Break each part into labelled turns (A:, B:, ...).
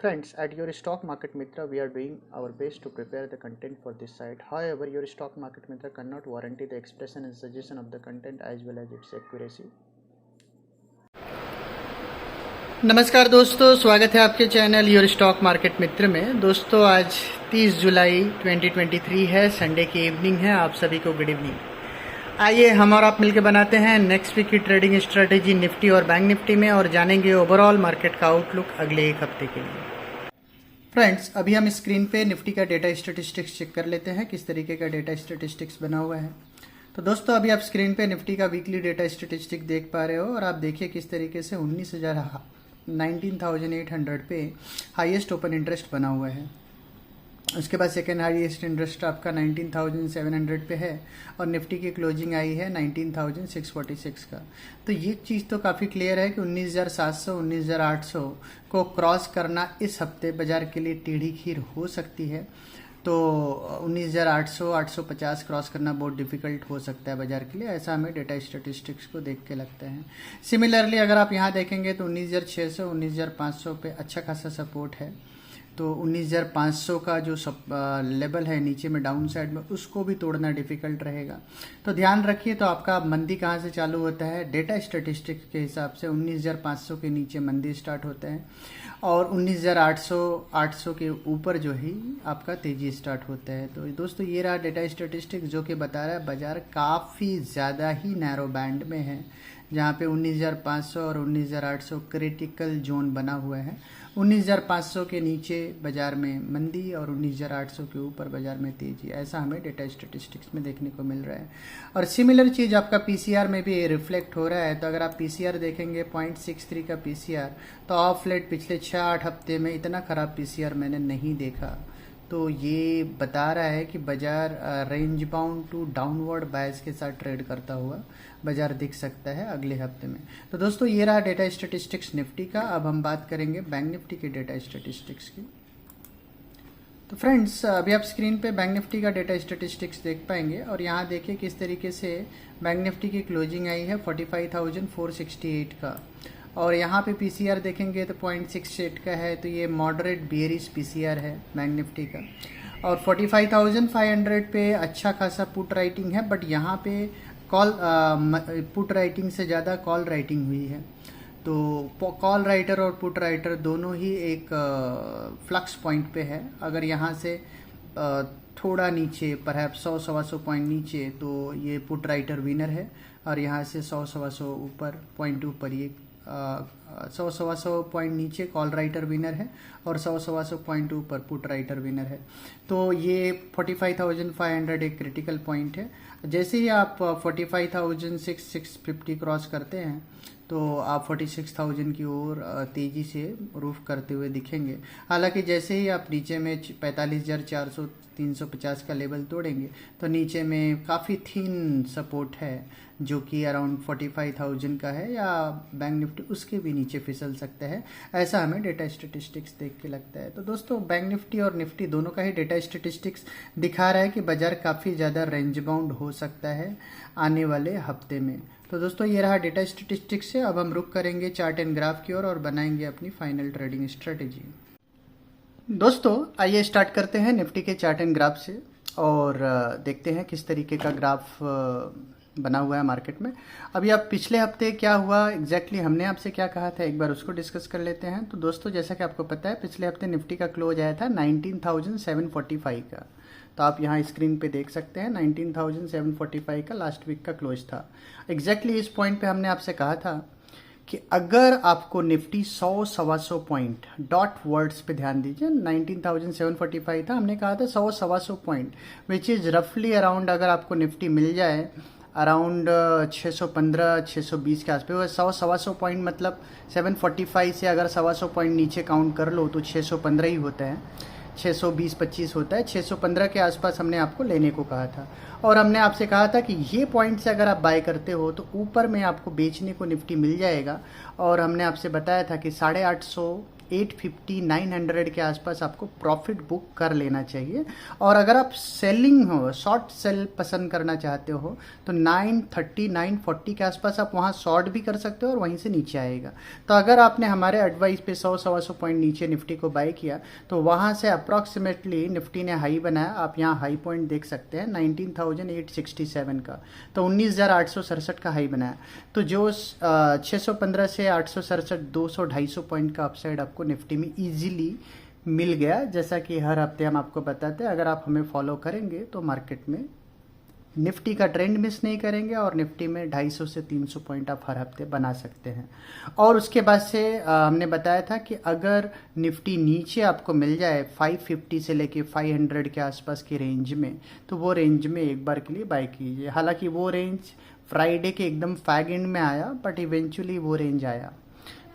A: Friends, at your Stock Market Mitra, we are doing our best to prepare the content for this site. However, your Stock Market Mitra cannot guarantee the expression and suggestion of the content as well as its accuracy. नमस्कार दोस्तों, स्वागत है आपके channel your stock market मित्र में। दोस्तों, आज 30 जुलाई 2023 है, Sunday की इवनिंग है। आप सभी को गुड इवनिंग। आइए हम और आप मिलकर बनाते हैं नेक्स्ट वीक की ट्रेडिंग स्ट्रेटेजी निफ्टी और बैंक निफ्टी में और जानेंगे ओवरऑल मार्केट का आउटलुक अगले एक हफ्ते के लिए। फ्रेंड्स, अभी हम स्क्रीन पे निफ्टी का डेटा स्टेटिस्टिक्स चेक कर लेते हैं किस तरीके का डेटा स्टेटिस्टिक्स बना हुआ है। तो दोस्तों, अभी आप स्क्रीन पे निफ्टी का वीकली डेटा स्टेटिस्टिक देख पा रहे हो और आप देखिए किस तरीके से 19,800 पे हाईएस्ट ओपन इंटरेस्ट बना हुआ है। उसके बाद सेकेंड हाईएस्ट इंटरेस्ट आपका 19,700 पे है और निफ्टी की क्लोजिंग आई है 19,646 का। तो ये चीज़ तो काफ़ी क्लियर है कि 19,700 19,800 को क्रॉस करना इस हफ्ते बाजार के लिए टेढ़ी खीर हो सकती है। तो 19,800 850 क्रॉस करना बहुत डिफिकल्ट हो सकता है बाजार के लिए, ऐसा हमें डेटा स्टेटिस्टिक्स को देख के लगता है। सिमिलरली अगर आप यहाँ देखेंगे तो 19,600 19,500 पे अच्छा खासा सपोर्ट है। तो 19,500 का जो लेवल है नीचे में डाउन साइड में, उसको भी तोड़ना डिफिकल्ट रहेगा। तो ध्यान रखिए। तो आपका मंदी कहाँ से चालू होता है? डेटा स्टेटिस्टिक्स के हिसाब से 19,500 के नीचे मंदी स्टार्ट होता है और 19,800 के ऊपर जो ही आपका तेजी स्टार्ट होता है। तो दोस्तों, ये रहा डेटा स्टेटिस्टिक्स जो कि बता रहा है बाजार काफ़ी ज़्यादा ही नैरो बैंड में है, जहाँ पे 19,500 और 19,800 क्रिटिकल जोन बना हुआ है। 19,500 के नीचे बाजार में मंदी और 19,800 के ऊपर बाजार में तेजी, ऐसा हमें डेटा स्टेटिस्टिक्स में देखने को मिल रहा है। और सिमिलर चीज़ आपका पीसीआर में भी रिफ्लेक्ट हो रहा है। तो अगर आप पीसीआर देखेंगे 0.63 का पीसीआर, तो ऑफ लेट पिछले 6-8 हफ्ते में इतना ख़राब पीसीआर मैंने नहीं देखा। तो ये बता रहा है कि बाजार रेंज बाउंड टू डाउनवर्ड बायस के साथ ट्रेड करता हुआ बाजार दिख सकता है अगले हफ्ते में। तो दोस्तों, ये रहा डेटा स्टेटिस्टिक्स निफ्टी का। अब हम बात करेंगे बैंक निफ्टी के डेटा स्टेटिस्टिक्स की। तो फ्रेंड्स, अभी आप स्क्रीन पे बैंक निफ्टी का डेटा स्टेटिस्टिक्स देख पाएंगे और यहाँ देखिए किस तरीके से बैंक निफ्टी की क्लोजिंग आई है 45,468 का। और यहाँ पे पीसीआर देखेंगे तो 0.68 का है। तो ये मॉडरेट बियरिश पीसीआर है बैंक निफ्टी का। और 45,500 पे अच्छा खासा पुट राइटिंग है, बट यहाँ पे पुट राइटिंग से ज़्यादा कॉल राइटिंग हुई है। तो कॉल राइटर और पुट राइटर दोनों ही एक फ्लक्स पॉइंट पे है। अगर यहाँ से थोड़ा नीचे परहैप्स 100-125 पॉइंट नीचे, तो ये पुट राइटर विनर है। और यहाँ से 100-125 ऊपर पॉइंट ऊपर ये 100-125 पॉइंट नीचे कॉल राइटर विनर है और 100-125 पॉइंट ऊपर पुट राइटर विनर है। तो ये 45,500 एक क्रिटिकल पॉइंट है। जैसे ही आप 45,650 क्रॉस करते हैं तो आप 46,000 की ओर तेजी से रूफ करते हुए दिखेंगे। हालांकि जैसे ही आप नीचे में 45,400 350 का लेवल तोड़ेंगे तो नीचे में काफ़ी थीन सपोर्ट है जो कि अराउंड 45,000 का है, या बैंक निफ्टी उसके भी नीचे फिसल सकता है, ऐसा हमें डेटा स्टेटिस्टिक्स देख के लगता है। तो दोस्तों, बैंक निफ्टी और निफ्टी दोनों का ही डेटा स्टेटिस्टिक्स दिखा रहा है कि बाजार काफ़ी ज़्यादा रेंज बाउंड हो सकता है आने वाले हफ्ते में। तो दोस्तों, ये रहा डेटा स्टेटिस्टिक्स से। अब हम रुक करेंगे चार्ट एंड ग्राफ की ओर और बनाएंगे अपनी फाइनल ट्रेडिंग स्ट्रेटेजी। दोस्तों, आइए स्टार्ट करते हैं निफ्टी के चार्ट एंड ग्राफ से और देखते हैं किस तरीके का ग्राफ बना हुआ है मार्केट में। अभी आप पिछले हफ्ते क्या हुआ एग्जैक्टली हमने आपसे क्या कहा था, एक बार उसको डिस्कस कर लेते हैं। तो दोस्तों, जैसा कि आपको पता है, पिछले हफ्ते निफ्टी का क्लोज आया था 19,745 का। तो आप यहाँ स्क्रीन पे देख सकते हैं 19,745 का लास्ट वीक का क्लोज था। एग्जैक्टली इस पॉइंट पे हमने आपसे कहा था कि अगर आपको निफ्टी 100-125 पॉइंट, डॉट वर्ड्स पे ध्यान दीजिए, 19,745 था, हमने कहा था 100-125 पॉइंट, विच इज़ रफली अराउंड, अगर आपको निफ्टी मिल जाए अराउंड 615-620 के आसपास, 100-125 पॉइंट मतलब 745 से अगर 125 पॉइंट नीचे काउंट कर लो तो 615 ही होता है, 620-25 होता है। 615 के आसपास हमने आपको लेने को कहा था और हमने आपसे कहा था कि ये पॉइंट से अगर आप बाय करते हो तो ऊपर में आपको बेचने को निफ्टी मिल जाएगा। और हमने आपसे बताया था कि 850 850 900 के आसपास आपको प्रॉफिट बुक कर लेना चाहिए। और अगर आप सेलिंग हो, शॉर्ट सेल पसंद करना चाहते हो तो 930 940 के आसपास आप वहाँ शॉर्ट भी कर सकते हो और वहीं से नीचे आएगा। तो अगर आपने हमारे एडवाइस पे 100-125 पॉइंट नीचे निफ्टी को बाय किया तो वहाँ से अप्रॉक्सीमेटली निफ्टी ने हाई बनाया। आप यहाँ हाई पॉइंट देख सकते हैं 19,867 का, तो 19,867 का हाई बनाया। तो जो 615 से 867 200-250 पॉइंट का अपसाइड आपको निफ्टी में इजीली मिल गया। जैसा कि हर हफ्ते हम आपको बताते हैं, अगर आप हमें फॉलो करेंगे तो मार्केट में निफ्टी का ट्रेंड मिस नहीं करेंगे और निफ्टी में 250 से 300 पॉइंट आप हर हफ्ते बना सकते हैं। और उसके बाद से हमने बताया था कि अगर निफ्टी नीचे आपको मिल जाए 550 से लेके 500 के आसपास की रेंज में, तो वो रेंज में एक बार के लिए बाय कीजिए। हालांकि वो रेंज फ्राइडे के एकदम फैग एंड में आया, बट इवेंचुअली वो रेंज आया।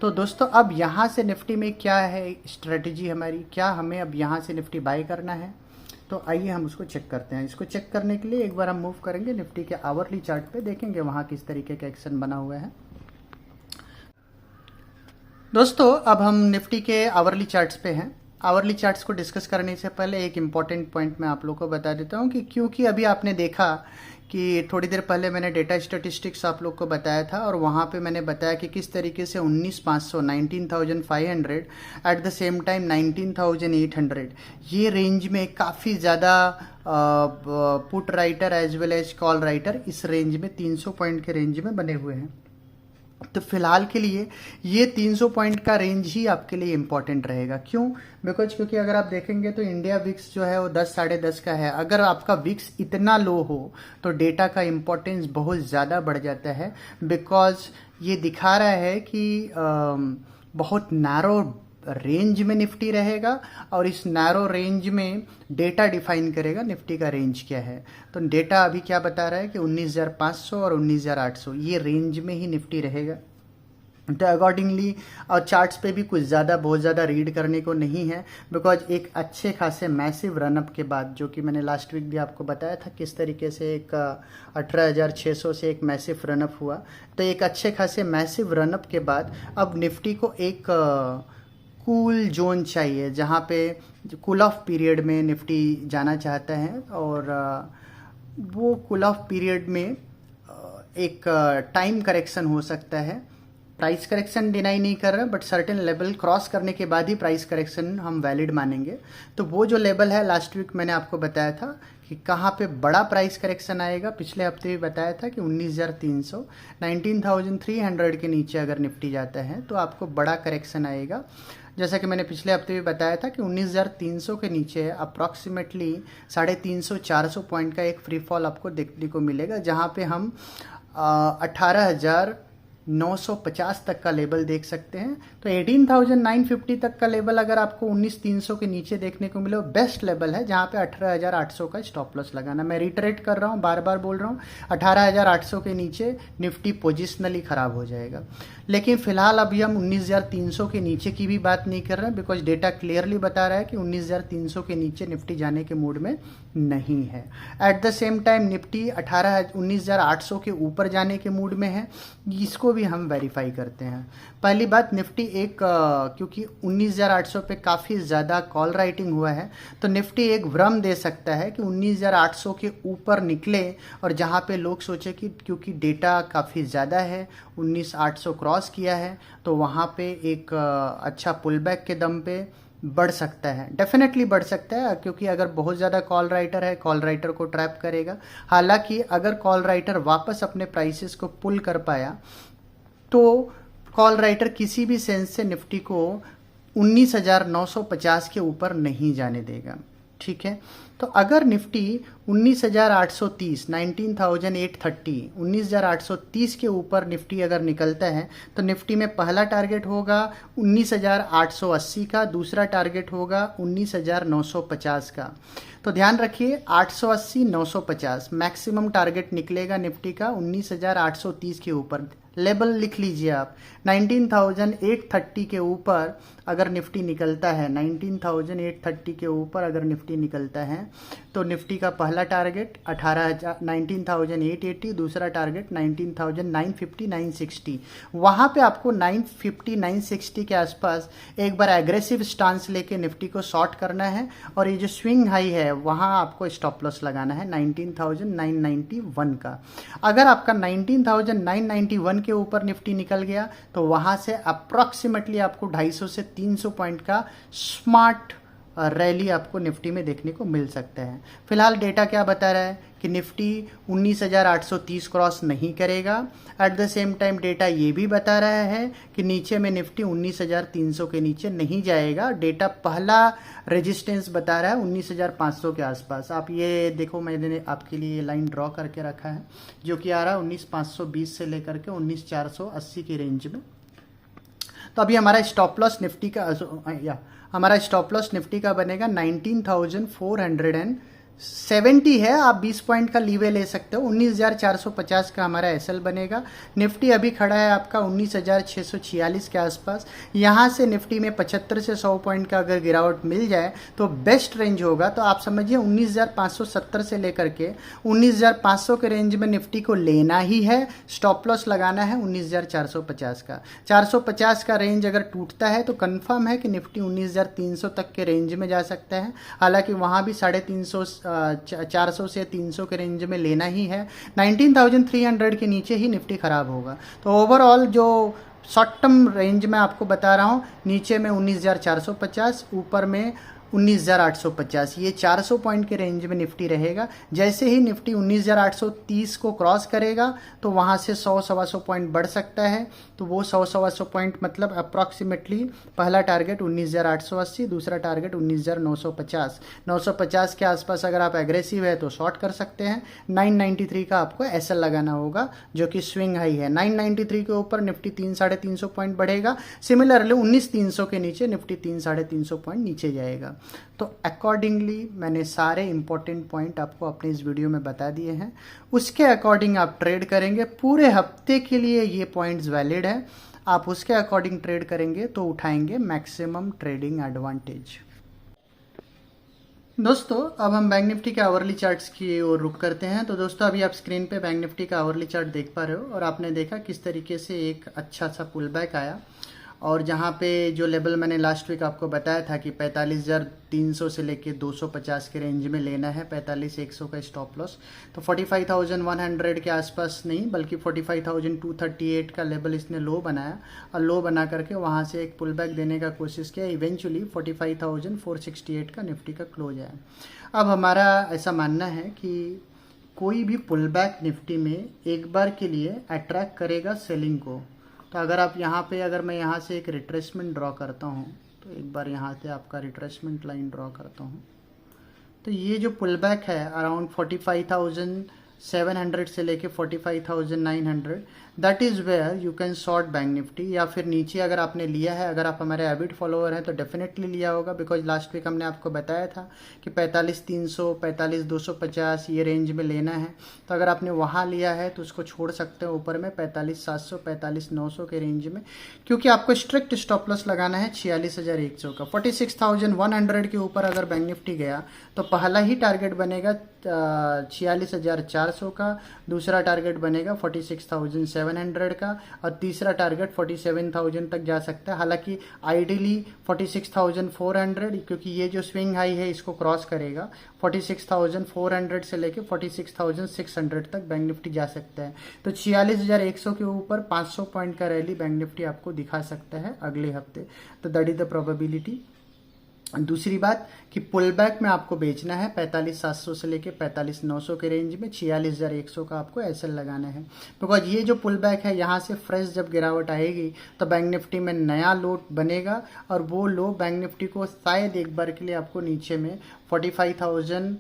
A: तो दोस्तों अब यहाँ से निफ्टी में क्या है स्ट्रेटजी हमारी, क्या हमें अब यहाँ से निफ्टी बाय करना है, तो आइए हम उसको चेक करते हैं। इसको चेक करने के लिए एक बार हम मूव करेंगे निफ्टी के आवरली चार्ट पे, देखेंगे वहाँ किस तरीके का एक्शन बना हुआ है। दोस्तों अब हम निफ्टी के आवरली चार्ट्स पे हैं। आवरली चार्ट्स को डिस्कस करने से पहले एक इम्पॉर्टेंट पॉइंट मैं आप लोगों को बता देता हूँ कि क्योंकि अभी आपने देखा कि थोड़ी देर पहले मैंने डेटा स्टैटिस्टिक्स आप लोग को बताया था और वहाँ पे मैंने बताया कि किस तरीके से 19,500 19,500 एट द सेम टाइम 19,800 ये रेंज में काफ़ी ज़्यादा put writer as well as call writer इस रेंज में 300 पॉइंट के रेंज में बने हुए हैं। तो फिलहाल के लिए ये 300 पॉइंट का रेंज ही आपके लिए इम्पॉर्टेंट रहेगा। क्यों? क्योंकि अगर आप देखेंगे तो इंडिया विक्स जो है वो 10 साढ़े 10 का है। अगर आपका विक्स इतना लो हो तो डेटा का इम्पोर्टेंस बहुत ज़्यादा बढ़ जाता है, बिकॉज ये दिखा रहा है कि बहुत नैरो रेंज में निफ्टी रहेगा और इस नैरो रेंज में डेटा डिफाइन करेगा निफ्टी का रेंज क्या है। तो डेटा अभी क्या बता रहा है कि 19,500 और 19,800 ये रेंज में ही निफ्टी रहेगा। तो अकॉर्डिंगली और चार्ट्स पे भी कुछ ज़्यादा बहुत ज़्यादा रीड करने को नहीं है, बिकॉज एक अच्छे खासे मैसिव रनअप के बाद, जो कि मैंने लास्ट वीक भी आपको बताया था किस तरीके से एक 18,600 से एक मैसिव रनअप हुआ। तो एक अच्छे खासे मैसिव रनअप के बाद अब निफ्टी को एक कूल जोन चाहिए जहाँ पे कूल ऑफ पीरियड में निफ्टी जाना चाहता है। और वो कूल ऑफ पीरियड में एक टाइम करेक्शन हो सकता है। प्राइस करेक्शन डिनाई नहीं कर रहे, बट सर्टेन लेवल क्रॉस करने के बाद ही प्राइस करेक्शन हम वैलिड मानेंगे। तो वो जो लेवल है लास्ट वीक मैंने आपको बताया था कि कहाँ पे बड़ा प्राइस करेक्शन आएगा। पिछले हफ्ते भी बताया था कि 19,300 19,300 के नीचे अगर निफ्टी जाता है तो आपको बड़ा करेक्शन आएगा। जैसा कि मैंने पिछले हफ्ते भी बताया था कि 19,300 के नीचे अप्रॉक्सीमेटली 350-400 पॉइंट का एक फ्री फॉल आपको देखने को मिलेगा, जहाँ पे हम 18,950 तक का लेवल देख सकते हैं। तो 18,950 तक का लेवल अगर आपको 19,300 के नीचे देखने को मिले, बेस्ट लेवल है जहाँ पे 18,800 का स्टॉप लॉस लगाना। मैं रिटरेट कर रहा हूँ, बार बार बोल रहा हूँ, 18,800 के नीचे निफ्टी पोजिशनली खराब हो जाएगा। लेकिन फिलहाल अभी हम 19,300 के नीचे की भी बात नहीं कर रहे हैं, बिकॉज डेटा क्लियरली बता रहा है कि 19,300 के नीचे निफ्टी जाने के मूड में नहीं है। At the same time Nifty 19,800 के ऊपर जाने के मूड में है, इसको भी हम वेरीफाई करते हैं। पहली बात, निफ्टी एक क्योंकि 19,800 पे काफ़ी ज़्यादा कॉल राइटिंग हुआ है, तो निफ्टी एक भ्रम दे सकता है कि 19,800 के ऊपर निकले और जहाँ पे लोग सोचे कि क्योंकि डेटा काफ़ी ज़्यादा है 19,800 क्रॉस किया है तो वहाँ पे एक अच्छा पुलबैक के दम पे बढ़ सकता है। डेफिनेटली बढ़ सकता है, क्योंकि अगर बहुत ज़्यादा कॉल राइटर है, कॉल राइटर को ट्रैप करेगा। हालांकि अगर कॉल राइटर वापस अपने प्राइसेस को पुल कर पाया तो कॉल राइटर किसी भी सेंस से निफ्टी को 19,950 के ऊपर नहीं जाने देगा। ठीक है, तो अगर निफ्टी 19,830 19,830 19,830 के ऊपर निफ्टी अगर निकलता है तो निफ्टी में पहला टारगेट होगा 19,880 का, दूसरा टारगेट होगा 19,950 का। तो ध्यान रखिए 880 950 मैक्सिमम टारगेट निकलेगा निफ्टी का 19,830 के ऊपर। लेवल लिख लीजिए आप। 19,830 के ऊपर अगर निफ्टी निकलता है, 19,830 के ऊपर अगर निफ्टी निकलता है तो निफ्टी का पहला टारगेट 19,880, दूसरा टारगेट 19,950 960। वहाँ पे आपको 950 960 के आसपास एक बार एग्रेसिव स्टांस लेके निफ्टी को शॉर्ट करना है, और ये जो स्विंग हाई है वहाँ आपको स्टॉप लॉस लगाना है 19,991 का। अगर आपका 19,991 के ऊपर निफ्टी निकल गया तो वहाँ से अप्रॉक्सीमेटली आपको 250 से 300 पॉइंट का स्मार्ट रैली आपको निफ्टी में देखने को मिल सकता है। फिलहाल डेटा क्या बता रहा है कि निफ्टी 19,830 क्रॉस नहीं करेगा। At the same time data ये भी बता रहा है कि नीचे में निफ्टी 19,300 के नीचे नहीं जाएगा। डेटा पहला रेजिस्टेंस बता रहा है 19,500 के आसपास। आप ये देखो, मैंने आपके लिए लाइन ड्रॉ करके रखा है जो कि आ रहा है 19,520 से लेकर के 19,480 की रेंज में। तो अभी हमारा स्टॉप लॉस निफ्टी का बनेगा 19,470 है। आप 20 पॉइंट का लीवे ले सकते हो। 19,450 का हमारा एसएल बनेगा। निफ्टी अभी खड़ा है आपका 19,646 के आसपास। यहाँ से निफ्टी में 75 से 100 पॉइंट का अगर गिरावट मिल जाए तो बेस्ट रेंज होगा। तो आप समझिए 19,570 से लेकर के 19,500 के रेंज में निफ्टी को लेना ही है। स्टॉप लॉस लगाना है 19,450 का। 450 का रेंज अगर टूटता है तो कंफर्म है कि निफ्टी 19,300 तक के रेंज में जा सकता है। हालांकि वहाँ भी 350 400 से 300 के रेंज में लेना ही है। 19,300 के नीचे ही निफ्टी खराब होगा। तो ओवरऑल जो शॉर्ट टर्म रेंज में आपको बता रहा हूँ, नीचे में 19,450, ऊपर में 19,850, ये 400 पॉइंट के रेंज में निफ्टी रहेगा। जैसे ही निफ्टी 19,830 को क्रॉस करेगा तो वहाँ से 100-125 पॉइंट बढ़ सकता है। तो वो 100-125 पॉइंट मतलब अप्रॉक्सीमेटली पहला टारगेट 19,880, दूसरा टारगेट 19,950। 950 के आसपास अगर आप एग्रेसिव है तो शॉर्ट कर सकते हैं। 993 का आपको एसएल लगाना होगा जो कि स्विंग हाई है। 993 के ऊपर निफ्टी 300-350 पॉइंट बढ़ेगा। सिमिलरली 19,300 के नीचे निफ्टी 300-350 पॉइंट नीचे जाएगा। तो अकॉर्डिंगली मैंने सारे इंपॉर्टेंट पॉइंट आपको अपने इस वीडियो में बता दिए हैं। उसके अकॉर्डिंग आप ट्रेड करेंगे। पूरे हफ्ते के लिए ये पॉइंट्स वैलिड है। आप उसके अकॉर्डिंग ट्रेड करेंगे तो उठाएंगे मैक्सिमम ट्रेडिंग एडवांटेज। दोस्तों अब हम बैंक निफ्टी के आवरली चार्ट्स की ओर रुख करते हैं। तो दोस्तों अभी आप स्क्रीन पे बैंक निफ्टी का आवरली चार्ट देख पा रहे हो, और आपने देखा किस तरीके से एक अच्छा सा पुल बैक आया, और जहाँ पे जो लेवल मैंने लास्ट वीक आपको बताया था कि 45,300 से लेके 250 के रेंज में लेना है, 45,100 का स्टॉप लॉस। तो 45,100 के आसपास नहीं बल्कि 45,238 का लेवल इसने लो बनाया, और लो बना करके वहाँ से एक पुल बैक देने का कोशिश किया। इवेंचुअली 45,468 का निफ्टी का क्लोज आया। अब हमारा ऐसा मानना है कि कोई भी पुल बैक निफ्टी में एक बार के लिए अट्रैक्ट करेगा सेलिंग को। तो अगर आप यहाँ पे, अगर मैं यहाँ से एक रिट्रेसमेंट ड्रॉ करता हूँ, तो एक बार यहाँ से आपका रिट्रेसमेंट लाइन ड्रॉ करता हूँ, तो ये जो पुल बैक है अराउंड 45,700 से लेके 45,900, that is where you can short bank Nifty. या फिर नीचे अगर आपने लिया है, अगर आप हमारे एविड फॉलोअर हैं तो डेफिनेटली लिया होगा, बिकॉज लास्ट वीक हमने आपको बताया था कि 45,300 45,250 ये रेंज में लेना है। तो अगर आपने वहाँ लिया है तो उसको छोड़ सकते हो ऊपर में 45,700 45,900 के रेंज में, क्योंकि आपको स्ट्रिक्ट स्टॉप लॉस लगाना है 46,100 का। 46,100 के ऊपर अगर बैंक निफ्टी गया तो पहला ही टारगेट बनेगा 46,400 का, दूसरा टारगेट बनेगा 46,700 का, और तीसरा टारगेट 47,000 तक जा सकता है। हालांकि आइडियली 46,400, क्योंकि ये जो स्विंग हाई है इसको क्रॉस करेगा। 46,400 से लेके 46,600 तक बैंक निफ्टी जा सकता है। तो 46,100 के ऊपर 500 पॉइंट का रैली बैंक निफ्टी आपको दिखा सकता है अगले हफ्ते। तो दैट इज द प्रोबेबिलिटी। दूसरी बात कि पुल बैक में आपको बेचना है 45,700 से लेके 45,900 के रेंज में। 46,100 का आपको एसएल लगाना है, बिकॉज ये जो पुल बैक है यहाँ से फ्रेश जब गिरावट आएगी तो बैंक निफ्टी में नया लो बनेगा, और वो लो बैंक निफ्टी को शायद एक बार के लिए आपको नीचे में 45,000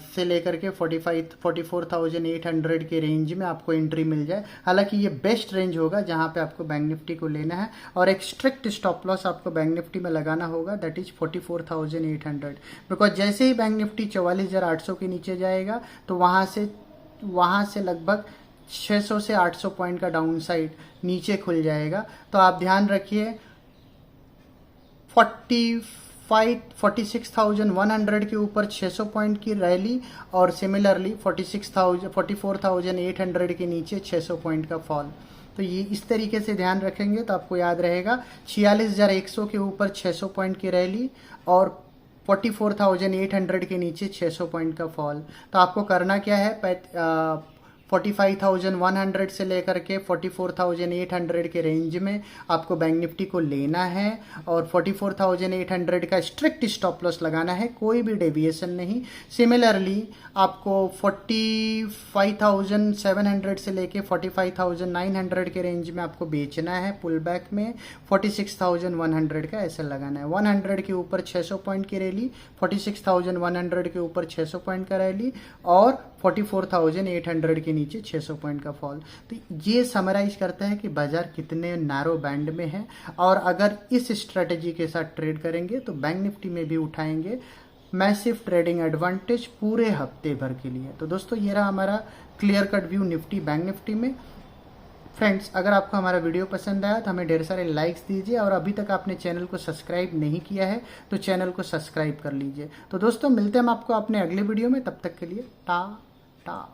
A: से लेकर के 44,800 के रेंज में आपको एंट्री मिल जाए। हालांकि ये बेस्ट रेंज होगा जहां पे आपको बैंक निफ्टी को लेना है, और एक स्ट्रिक्ट स्टॉप लॉस आपको बैंक निफ्टी में लगाना होगा, दैट इज 44,800। बिकॉज जैसे ही बैंक निफ्टी 44,800 के नीचे जाएगा तो वहां से लगभग 600 से 800 पॉइंट का डाउन साइड नीचे खुल जाएगा। तो आप ध्यान रखिए 46,100 के ऊपर 600 पॉइंट की रैली और सिमिलरली 44,800 के नीचे 600 पॉइंट का फॉल। तो ये इस तरीके से ध्यान रखेंगे तो आपको याद रहेगा 46,100 के ऊपर 600 पॉइंट की रैली और 44,800 के नीचे 600 पॉइंट का फॉल। तो आपको करना क्या है, 45,100 से लेकर के 44,800 के रेंज में आपको बैंक निफ्टी को लेना है और 44,800 का स्ट्रिक्ट स्टॉप लॉस लगाना है, कोई भी डेविएशन नहीं। सिमिलरली आपको 45,700 से लेके 45,900 के रेंज में आपको बेचना है, पुल बैक में 46,100 का ऐसे लगाना है। 100 के ऊपर 600 पॉइंट की रैली, 46,100 के ऊपर 600 पॉइंट का रैली और 44,800 के नीचे 600 पॉइंट का फॉल। तो ये समराइज करता है कि बाजार कितने नैरो बैंड में है और अगर इस स्ट्रेटेजी के साथ ट्रेड करेंगे तो बैंक निफ्टी में भी उठाएंगे मैसिव ट्रेडिंग एडवांटेज पूरे हफ्ते भर के लिए। तो दोस्तों ये रहा हमारा clear cut view Nifty bank Nifty में। फ्रेंड्स, अगर आपको हमारा वीडियो पसंद आया तो हमें ढेर सारे लाइक्स दीजिए और अभी तक आपने चैनल को सब्सक्राइब नहीं किया है तो चैनल को सब्सक्राइब कर लीजिए। तो दोस्तों मिलते हैं हम आपको अपने अगले वीडियो में, तब तक के लिए टाटा।